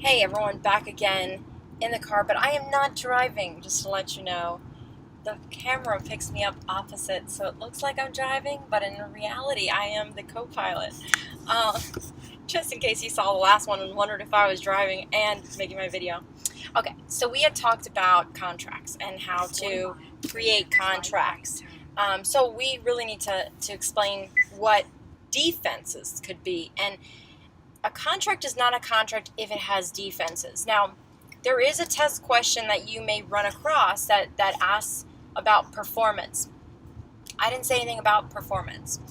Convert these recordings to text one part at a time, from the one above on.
Hey everyone, back again in the car, but I am not driving, just to let you know. The camera picks me up opposite, so it looks like I'm driving, but in reality I am the co-pilot. Uh, just in case you saw the last one and wondered if I was driving and making my video. Okay, so we had talked about contracts and how to create contracts. So we really need to explain what defenses could be. And a contract is not a contract if it has defenses. Now, there is a test question that you may run across that asks about performance. I didn't say anything about performance.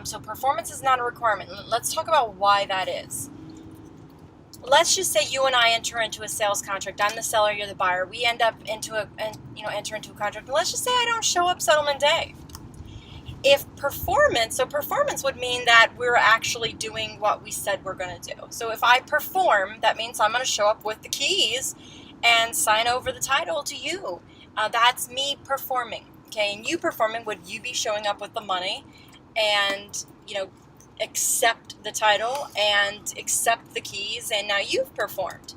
So performance is not a requirement. Let's talk about why that is. Let's just say you and I enter into a sales contract. I'm the seller, you're the buyer. We enter into a contract. And let's just say I don't show up settlement day. If performance would mean that we're actually doing what we said we're going to do. So if I perform, that means I'm going to show up with the keys and sign over the title to you. That's me performing. Okay, and you performing, would you be showing up with the money and, accept the title and accept the keys, and now you've performed.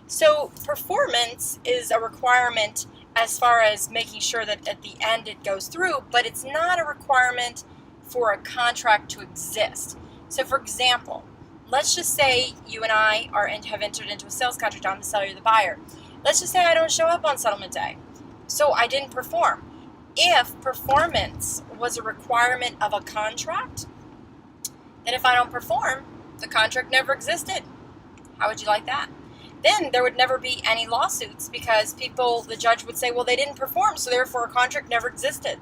So performance is a requirement as far as making sure that at the end it goes through, but it's not a requirement for a contract to exist. So for example, let's just say you and I have entered into a sales contract. I'm the seller, you're the buyer. Let's just say I don't show up on settlement day. So I didn't perform. If performance was a requirement of a contract, then if I don't perform, the contract never existed. How would you like that? Then there would never be any lawsuits because the judge would say, well, they didn't perform, so therefore a contract never existed.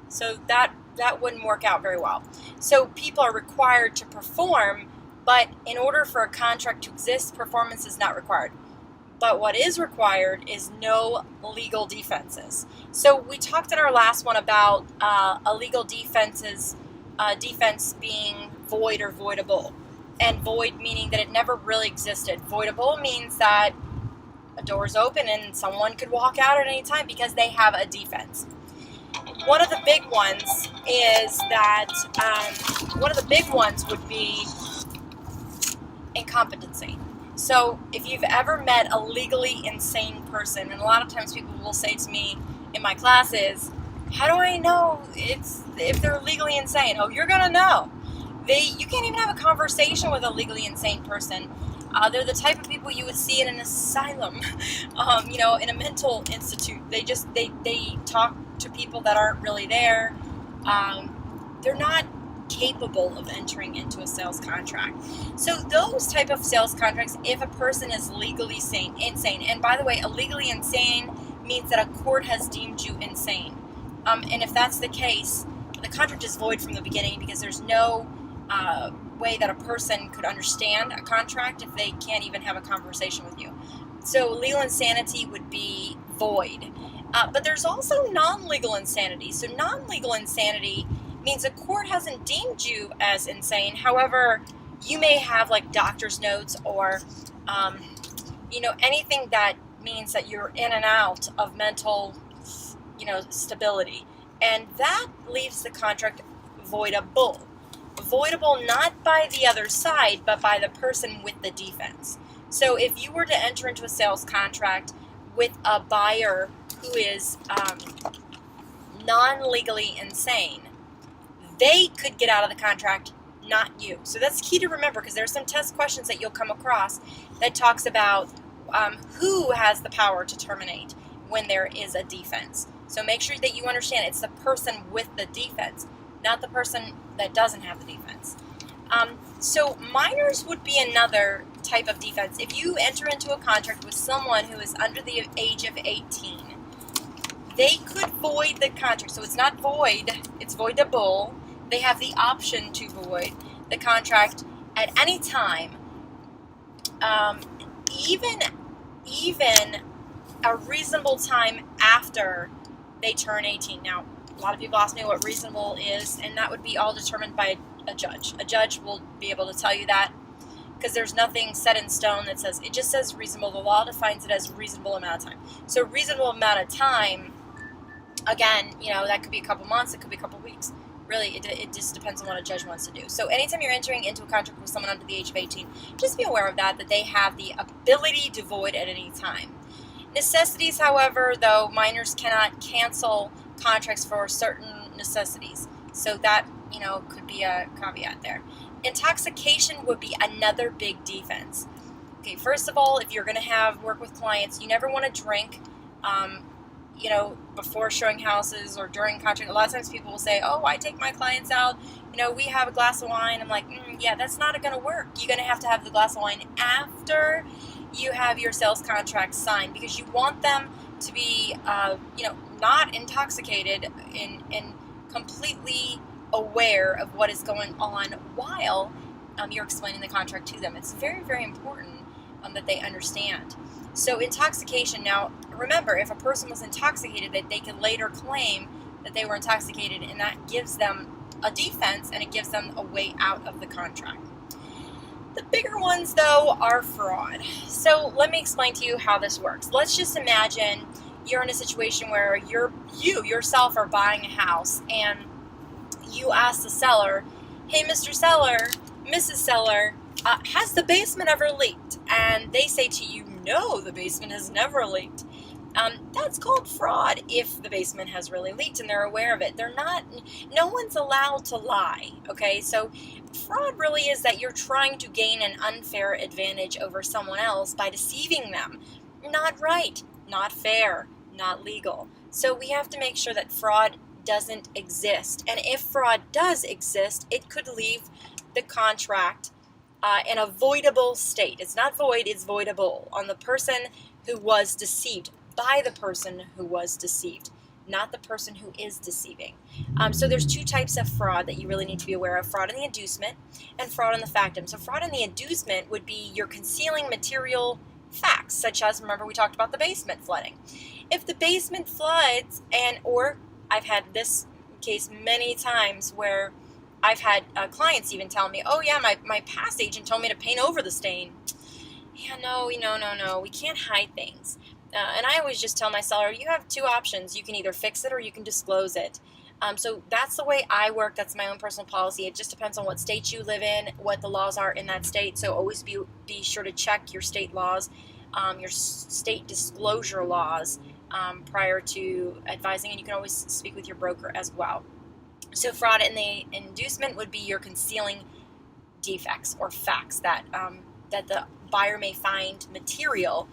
So that wouldn't work out very well. So people are required to perform, but in order for a contract to exist, performance is not required. But what is required is no legal defenses. So we talked in our last one about a legal defense being void or voidable. And void meaning that it never really existed. Voidable means that a door is open and someone could walk out at any time because they have a defense. One of the big ones would be incompetency. So if you've ever met a legally insane person, and a lot of times people will say to me in my classes, how do I know if they're legally insane? Oh, you're going to know. You can't even have a conversation with a legally insane person. They're the type of people you would see in an asylum, in a mental institute. They talk to people that aren't really there. They're not capable of entering into a sales contract. So those type of sales contracts, if a person is legally insane, and by the way, illegally insane means that a court has deemed you insane. And if that's the case, the contract is void from the beginning because there's no way that a person could understand a contract if they can't even have a conversation with you. So legal insanity would be void. But there's also non-legal insanity. So non-legal insanity means a court hasn't deemed you as insane. However, you may have like doctor's notes or, anything that means that you're in and out of mental, stability. And that leaves the contract voidable. Voidable not by the other side, but by the person with the defense. So if you were to enter into a sales contract with a buyer who is non-legally insane, they could get out of the contract, not you. So that's key to remember because there's some test questions that you'll come across that talks about who has the power to terminate when there is a defense. So make sure that you understand it's the person with the defense, not the person that doesn't have the defense. So minors would be another type of defense. If you enter into a contract with someone who is under the age of 18, they could void the contract. So it's not void, it's voidable. They have the option to void the contract at any time, even a reasonable time after they turn 18. Now, a lot of people ask me what reasonable is, and that would be all determined by a judge. A judge will be able to tell you that because there's nothing set in stone that says, it just says reasonable. The law defines it as a reasonable amount of time. So reasonable amount of time, again, that could be a couple months, it could be a couple weeks. Really, it just depends on what a judge wants to do. So anytime you're entering into a contract with someone under the age of 18, just be aware of that they have the ability to void at any time. Necessities, however, though, minors cannot cancel contracts for certain necessities. So that, could be a caveat there. Intoxication would be another big defense. Okay, first of all, if you're going to work with clients, you never want to drink, before showing houses or during contract. A lot of times people will say, oh, I take my clients out, we have a glass of wine. I'm like, yeah, that's not going to work. You're going to have the glass of wine after you have your sales contract signed, because you want them to be, not intoxicated and completely aware of what is going on while you're explaining the contract to them. It's very, very important that they understand. So intoxication, now remember, if a person was intoxicated, that they can later claim that they were intoxicated, and that gives them a defense and it gives them a way out of the contract. The bigger ones, though, are fraud. So let me explain to you how this works. Let's just imagine you're in a situation where you yourself are buying a house, and you ask the seller, hey, Mr. Seller, Mrs. Seller, has the basement ever leaked? And they say to you, no, the basement has never leaked. That's called fraud if the basement has really leaked and they're aware of it. No one's allowed to lie, okay? So fraud really is that you're trying to gain an unfair advantage over someone else by deceiving them. Not right, not fair, not legal. So we have to make sure that fraud doesn't exist. And if fraud does exist, it could leave the contract in a voidable state. It's not void, it's voidable on the person who was deceived, by the person who was deceived, not the person who is deceiving. So there's two types of fraud that you really need to be aware of: fraud in the inducement and fraud in the factum. So fraud in the inducement would be you're concealing material facts, such as, remember we talked about the basement flooding. If the basement floods, or I've had this case many times where I've had clients even tell me, oh yeah, my past agent told me to paint over the stain. Yeah, no, we can't hide things. And I always just tell my seller, you have two options. You can either fix it or you can disclose it. So that's the way I work. That's my own personal policy. It just depends on what state you live in, what the laws are in that state. So always be sure to check your state laws, your state disclosure laws prior to advising. And you can always speak with your broker as well. So fraud in the inducement would be you're concealing defects or facts that the buyer may find material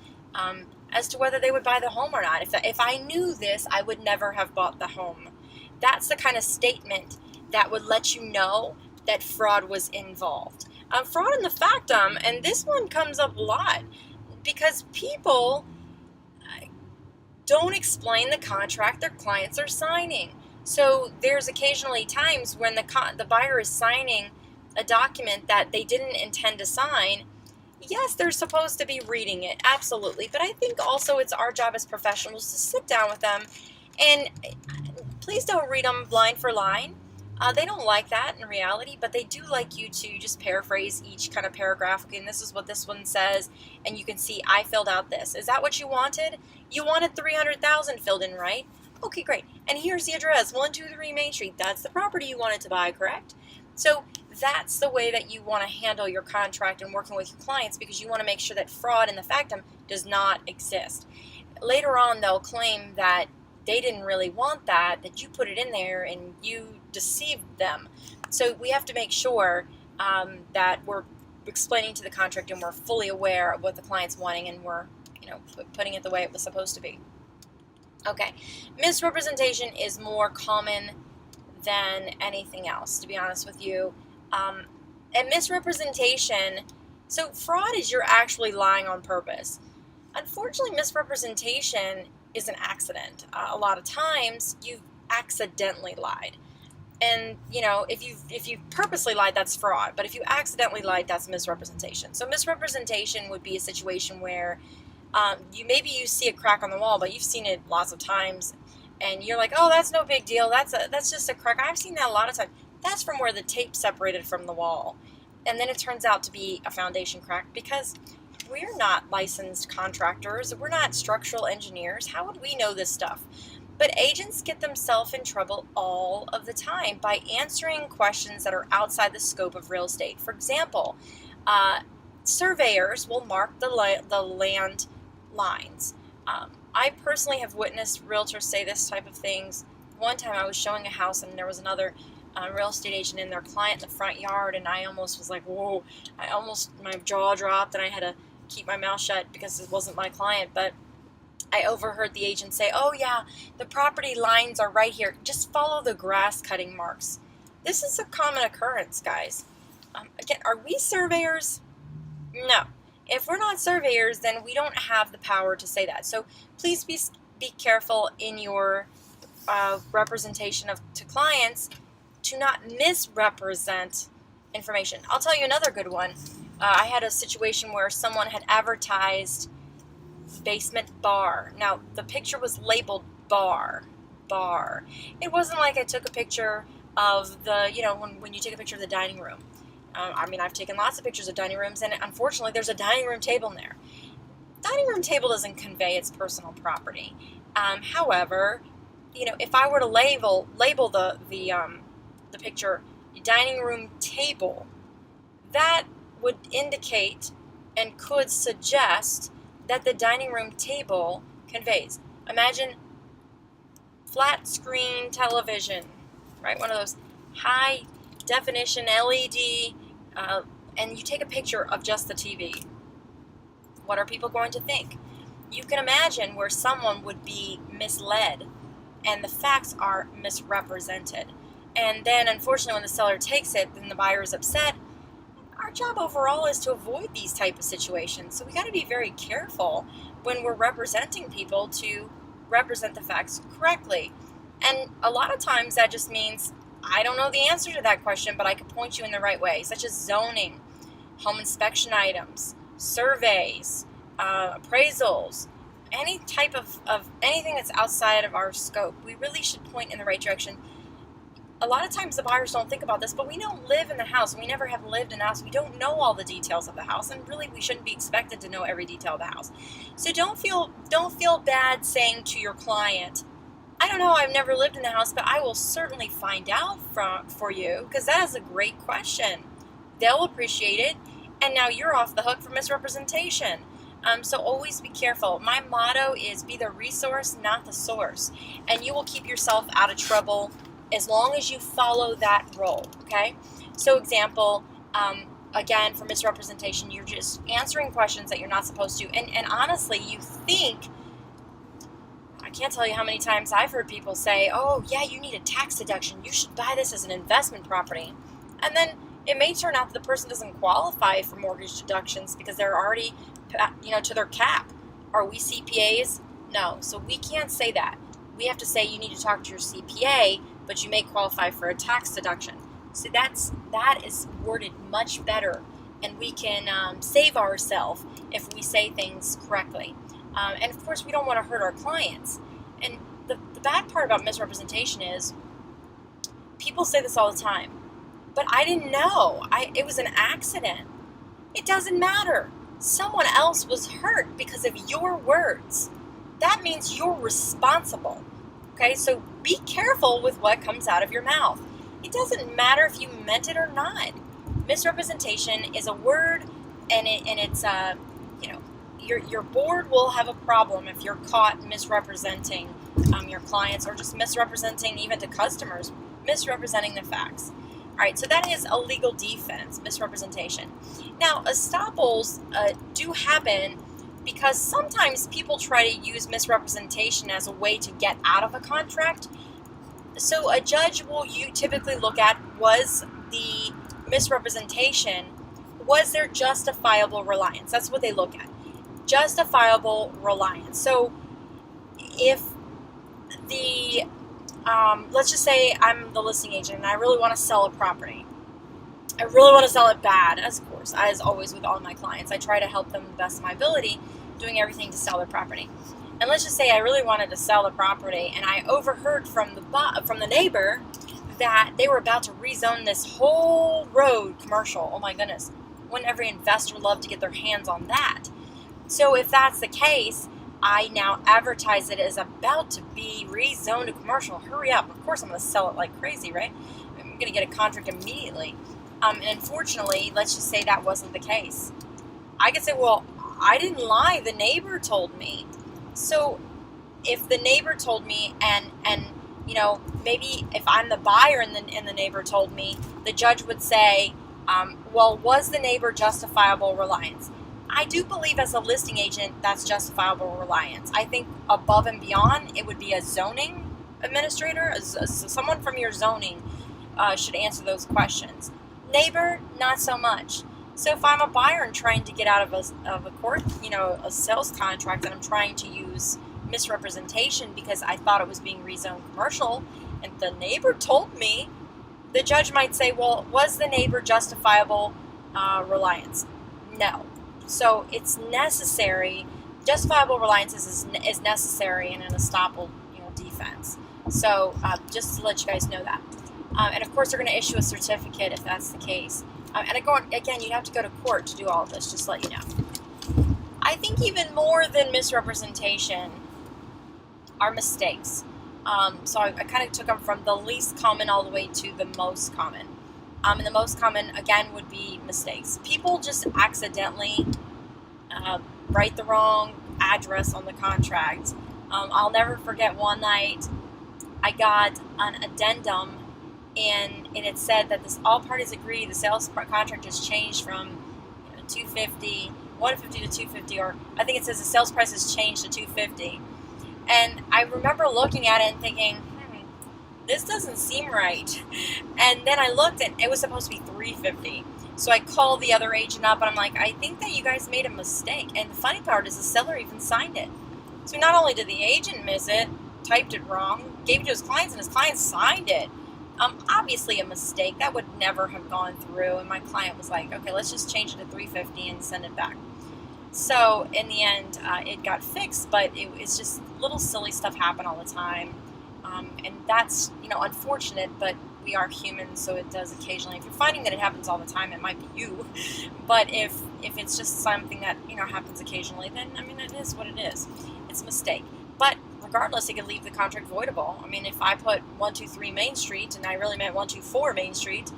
as to whether they would buy the home or not. If I knew this, I would never have bought the home. That's the kind of statement that would let you know that fraud was involved. Fraud in the factum, and this one comes up a lot because people don't explain the contract their clients are signing. So there's occasionally times when the buyer is signing a document that they didn't intend to sign. Yes, they're supposed to be reading it, absolutely. But I think also it's our job as professionals to sit down with them, and please don't read them line for line. They don't like that in reality, but they do like you to just paraphrase each kind of paragraph. Okay, and this is what this one says, and you can see I filled out this. Is that what you wanted? You wanted 300,000 filled in, right? Okay, great. And here's the address, 123 Main Street. That's the property you wanted to buy, correct? So that's the way that you want to handle your contract and working with your clients, because you want to make sure that fraud in the factum does not exist. Later on, they'll claim that they didn't really want that you put it in there and you deceived them. So we have to make sure that we're explaining to the contract and we're fully aware of what the client's wanting, and we're putting it the way it was supposed to be. Okay, misrepresentation is more common than anything else, to be honest with you. And misrepresentation, so fraud is you're actually lying on purpose. Unfortunately, misrepresentation is an accident. A lot of times you've accidentally lied. And, if you purposely lied, that's fraud. But if you accidentally lied, that's misrepresentation. So misrepresentation would be a situation where maybe you see a crack on the wall, but you've seen it lots of times, and you're like, oh, that's no big deal. That's just a crack. I've seen that a lot of times. That's from where the tape separated from the wall. And then it turns out to be a foundation crack, because we're not licensed contractors. We're not structural engineers. How would we know this stuff? But agents get themselves in trouble all of the time by answering questions that are outside the scope of real estate. For example, uh, surveyors will mark the land lines. I personally have witnessed realtors say this type of things. One time I was showing a house and there was another real estate agent and their client in the front yard, and I almost was like, whoa, my jaw dropped and I had to keep my mouth shut because it wasn't my client. But I overheard the agent say, oh yeah, the property lines are right here. Just follow the grass cutting marks. This is a common occurrence, guys. Again, are we surveyors? No. If we're not surveyors, then we don't have the power to say that. So please be careful in your representation to clients to not misrepresent information. I'll tell you another good one. I had a situation where someone had advertised basement bar. Now, the picture was labeled bar. It wasn't like I took a picture of the, when you take a picture of the dining room. I've taken lots of pictures of dining rooms, and unfortunately, there's a dining room table in there. Dining room table doesn't convey its personal property. However, if I were to label the picture dining room table, that would indicate and could suggest that the dining room table conveys. Imagine flat screen television, right? One of those high definition LED, and you take a picture of just the TV. What are people going to think? You can imagine where someone would be misled and the facts are misrepresented. And then, unfortunately, when the seller takes it, then the buyer is upset. Our job overall is to avoid these type of situations. So we got to be very careful when we're representing people to represent the facts correctly. And a lot of times that just means I don't know the answer to that question, but I could point you in the right way, such as zoning, home inspection items, surveys, appraisals, any type of anything that's outside of our scope. We really should point in the right direction. A lot of times the buyers don't think about this, but we don't live in the house. We never have lived in the house. We don't know all the details of the house, and really we shouldn't be expected to know every detail of the house. So don't feel bad saying to your client, I don't know, I've never lived in the house, but I will certainly find out for you, because that is a great question. They'll appreciate it, and now you're off the hook for misrepresentation. So always be careful. My motto is be the resource, not the source, and you will keep yourself out of trouble as long as you follow that role, okay? So example, again, for misrepresentation, you're just answering questions that you're not supposed to. And honestly, you think, I can't tell you how many times I've heard people say, oh, yeah, you need a tax deduction. You should buy this as an investment property. And then it may turn out that the person doesn't qualify for mortgage deductions because they're already, to their cap. Are we CPAs? No. So we can't say that. We have to say you need to talk to your CPA, but you may qualify for a tax deduction. So that is worded much better, and we can save ourselves if we say things correctly. And of course, we don't want to hurt our clients. And the bad part about misrepresentation is people say this all the time, but I didn't know. It was an accident. It doesn't matter. Someone else was hurt because of your words. That means you're responsible. Okay, so be careful with what comes out of your mouth. It doesn't matter if you meant it or not. Misrepresentation is a word, and it's your board will have a problem if you're caught misrepresenting your clients, or just misrepresenting even to customers, misrepresenting the facts. All right, so that is a legal defense, misrepresentation. Now, estoppels do happen because sometimes people try to use misrepresentation as a way to get out of a contract. So a judge will typically look at, was the misrepresentation, was there justifiable reliance? That's what they look at. Justifiable reliance. So if let's just say I'm the listing agent and I really want to sell a property. I really want to sell it bad, as always with all my clients. I try to help them the best of my ability, doing everything to sell their property. And let's just say I really wanted to sell the property, and I overheard from the neighbor that they were about to rezone this whole road commercial. Oh my goodness. Wouldn't every investor love to get their hands on that? So if that's the case, I now advertise it as about to be rezoned to commercial. Hurry up. Of course I'm going to sell it like crazy, right? I'm going to get a contract immediately. And unfortunately, let's just say that wasn't the case. I could say, well, I didn't lie. The neighbor told me. So if the neighbor told me and maybe if I'm the buyer and the neighbor told me, the judge would say, well, was the neighbor justifiable reliance? I do believe as a listing agent, that's justifiable reliance. I think above and beyond, it would be a zoning administrator, someone from your zoning should answer those questions. Neighbor, not so much. So if I'm a buyer and trying to get out of a court, a sales contract, and I'm trying to use misrepresentation because I thought it was being rezoned commercial, and the neighbor told me, the judge might say, well, was the neighbor justifiable reliance? No. So it's necessary. Justifiable reliance is necessary in an estoppel defense. So just to let you guys know that. And of course, they're going to issue a certificate if that's the case. And again, you'd have to go to court to do all of this, just to let you know. I think even more than misrepresentation are mistakes. So I kind of took them from the least common all the way to the most common. And the most common, again, would be mistakes. People just accidentally write the wrong address on the contract. I'll never forget one night I got an addendum, and it said that all parties agree the sales contract has changed from $150 to $250, or I think it says the sales price has changed to $250. And I remember looking at it and thinking, this doesn't seem right. And then I looked, and it was supposed to be $350. So I called the other agent up, and I'm like, I think that you guys made a mistake. And the funny part is the seller even signed it. So not only did the agent miss it, typed it wrong, gave it to his clients, and his client signed it. Obviously a mistake. That would never have gone through. And my client was like, okay, let's just change it to $350 and send it back. So in the end, it got fixed, but it's just little silly stuff happen all the time. And that's, unfortunate, but we are human, so it does occasionally. If you're finding that it happens all the time, it might be you. But if it's just something that, happens occasionally, then, it is what it is. It's a mistake. But regardless, it could leave the contract voidable. If I put 123 Main Street and I really meant 124 Main Street,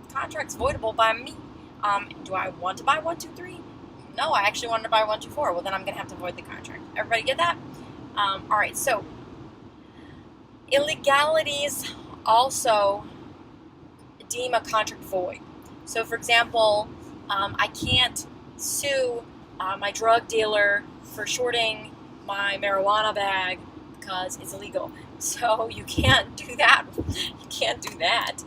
the contract's voidable by me. Do I want to buy 123? No, I actually wanted to buy 124. Well, then I'm going to have to void the contract. Everybody get that? All right, so illegalities also deem a contract void. So, for example, I can't sue my drug dealer for shorting my marijuana bag because it's illegal. So you can't do that. You can't do that.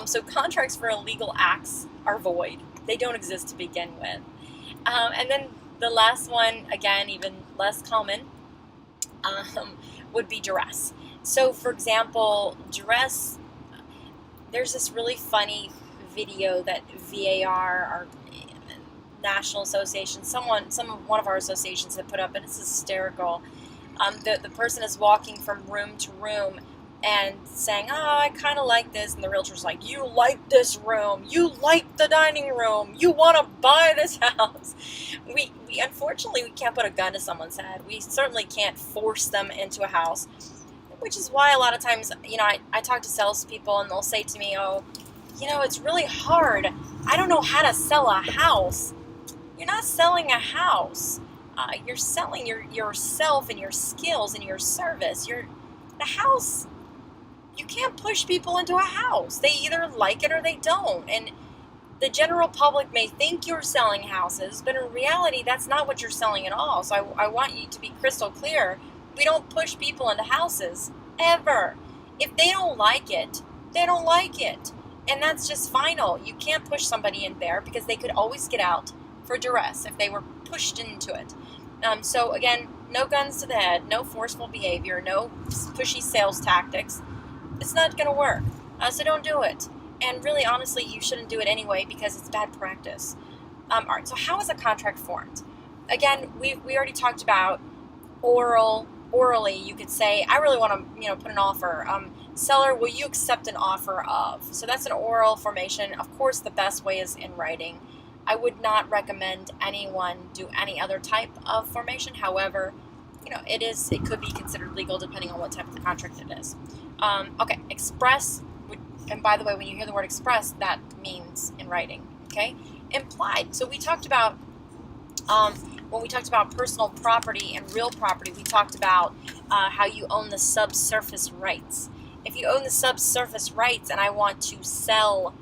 So contracts for illegal acts are void. They don't exist to begin with. And then the last one, again, even less common, would be duress. So, for example, duress, there's this really funny video that VAR, our National Association, one of our associations had put up, and it's hysterical. The person is walking from room to room and saying, I kind of like this, and the realtor's like, you like this room, you like the dining room, you want to buy this house. We unfortunately, we can't put a gun to someone's head. We certainly can't force them into a house, which is why a lot of times, I talk to salespeople, and they'll say to me, it's really hard. I don't know how to sell a house. You're not selling a house. You're selling yourself and your skills and your service. The house, you can't push people into a house. They either like it or they don't. And the general public may think you're selling houses, but in reality, that's not what you're selling at all. So I want you to be crystal clear. We don't push people into houses, ever. If they don't like it, they don't like it. And that's just final. You can't push somebody in there because they could always get out for duress if they were pushed into it. So again, no guns to the head, no forceful behavior, no pushy sales tactics. It's not going to work. So don't do it. And really, honestly, you shouldn't do it anyway because it's bad practice. All right, so how is a contract formed? Again, we already talked about orally. You could say, I really want to put an offer. Seller, will you accept an offer of? So that's an oral formation. Of course, the best way is in writing. I would not recommend anyone do any other type of formation. However, it could be considered legal depending on what type of contract it is. Okay, express, and by the way, when you hear the word express, that means in writing, okay? Implied. So we talked about, when we talked about personal property and real property, we talked about how you own the subsurface rights. If you own the subsurface rights and I want to sell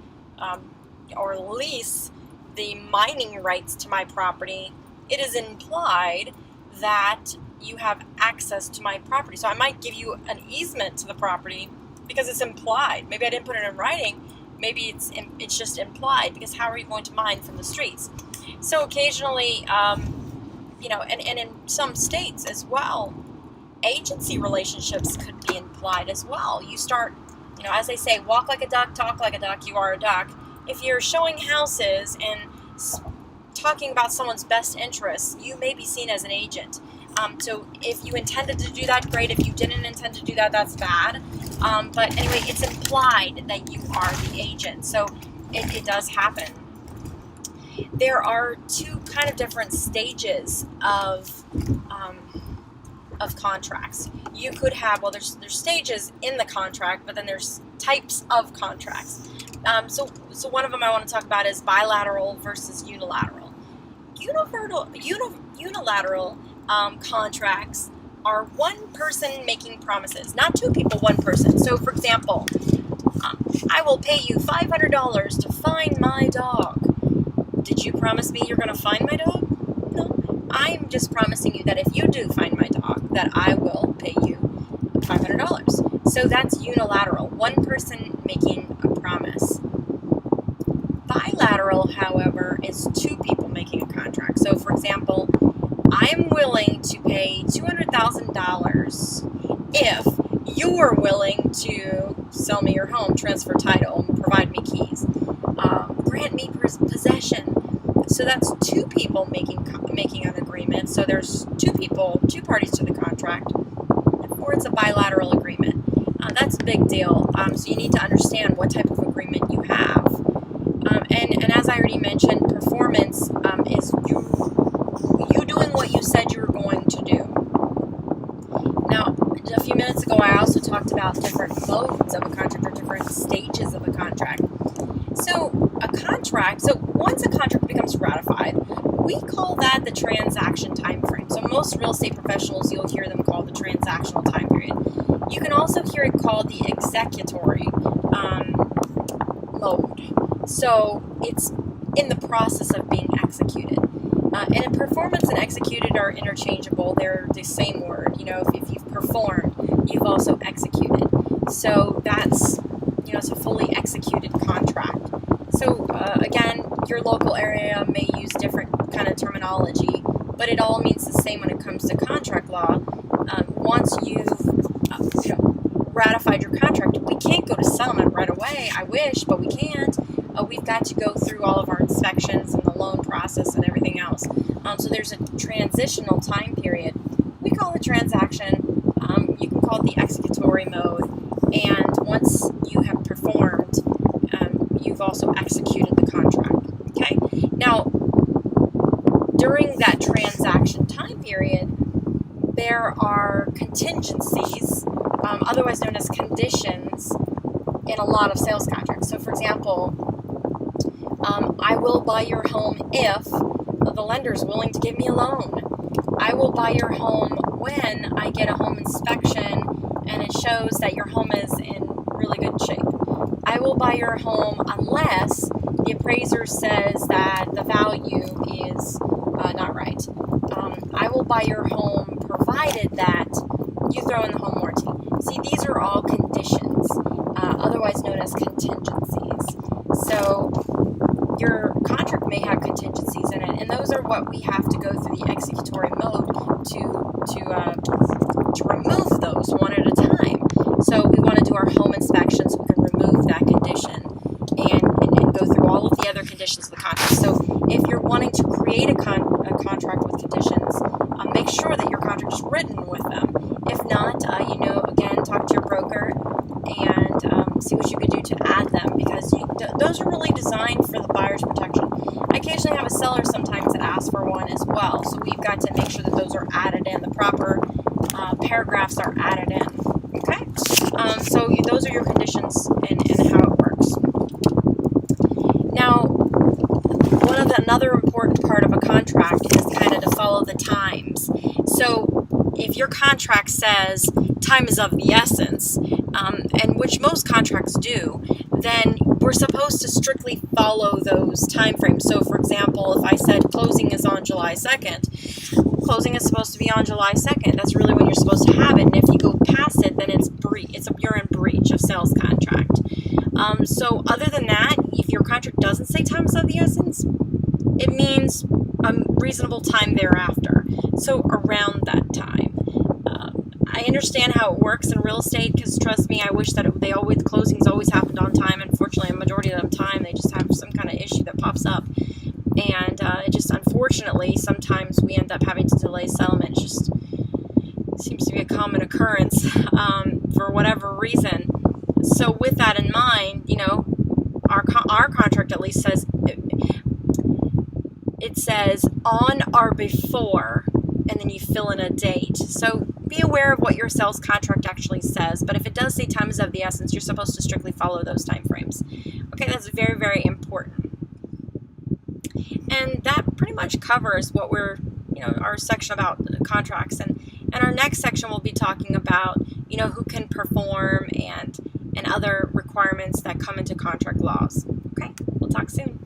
or lease the mining rights to my property, it is implied that you have access to my property. So I might give you an easement to the property because it's implied. Maybe I didn't put it in writing. Maybe it's just implied, because how are you going to mine from the streets? So occasionally, and in some states as well, agency relationships could be implied as well. You start, as they say, walk like a duck, talk like a duck, you are a duck. If you're showing houses and talking about someone's best interests, you may be seen as an agent. So if you intended to do that, great. If you didn't intend to do that, that's bad. But anyway, it's implied that you are the agent. So it does happen. There are two kind of different stages of contracts. You could have, there's stages in the contract, but then there's types of contracts. So one of them I want to talk about is bilateral versus unilateral. Unilateral contracts are one person making promises, not two people, one person. So, for example, I will pay you $500 to find my dog. Did you promise me you're going to find my dog? No. I'm just promising you that if you do find my dog, that I will pay you $500. So that's unilateral, one person making a promise. Bilateral, however, is two people making a contract. So, for example, I'm willing to pay $200,000 if you are willing to sell me your home, transfer title, and provide me keys, grant me possession. So that's two people making an agreement. So there's two parties to the contract, or it's a bilateral agreement. That's a big deal. So you need to understand what type of agreement you have. And as I already mentioned, performance is you doing what you said you were going to do. Now, a few minutes ago, I also talked about different modes of a contract, or different stages of a contract. So once a contract becomes ratified, we call that the transaction time frame. So most real estate professionals, you'll hear them call the transactional time period. You can also hear it called the executory mode. So it's in the process of being executed. And performance and executed are interchangeable. They're the same word. If you've performed, you've also executed. So that's, it's a fully executed contract. So again, your local area may use different kind of terminology, but it all means the same when it comes to contract law. Once you've ratified your contract, we can't go to settlement right away. I wish, but we can't. We've got to go through all of our inspections and the loan process and everything else. So there's a transitional time period. We call it transaction. You can call it the executory mode. And once you have performed, you've also executed the contract. Okay? Now, during that transaction time period, there are contingencies, otherwise known as conditions, in a lot of sales contracts. So, for example, I will buy your home if the lender is willing to give me a loan. I will buy your home when I get a home inspection and it shows that your home is in really good shape. I will buy your home unless the appraiser says that the value is not right. I will buy your home provided that you throw in the home warranty. See, these are all conditions, otherwise known as contingencies. So your contract may have contingencies in it, and those are what we have to go through the executory mode to remove those one at a time. So we want to do our home inspection so we can remove that condition and go through all of the other conditions of the contract. So if you're wanting to create a contract with conditions, make sure that your contract is written with them. If not, again, talk to your broker and see what you could do to add them, because those are really designed for the buyer's protection. I occasionally have a seller sometimes that asks for one as well, so we've got to make sure that those are added in. The proper paragraphs are added in. Okay, so those are your conditions and how it works. Now, another important part of a contract is kind of to follow the times. So if your contract says time is of the essence, and which most contracts do, then we're supposed to strictly follow those time frames. So for example, if I said closing is on July 2nd, closing is supposed to be on July 2nd. That's really when you're supposed to have it. And if you go past it, then you're in breach of sales contract. So other than that, if your contract doesn't say time is of the essence, it means a reasonable time thereafter. So around that time. I understand how it works in real estate, because trust me, I wish that closings always happened on time. Unfortunately, a majority of the time they just have some kind of issue that pops up, and it just unfortunately sometimes we end up having to delay settlement. It just seems to be a common occurrence for whatever reason. So with that in mind, our contract at least says it says on or before, and then you fill in a date. So be aware of what your sales contract actually says, but if it does say time is of the essence, you're supposed to strictly follow those time frames. Okay, that's very, very important. And that pretty much covers what our section about contracts. And our next section will be talking about, who can perform and other requirements that come into contract laws. Okay, we'll talk soon.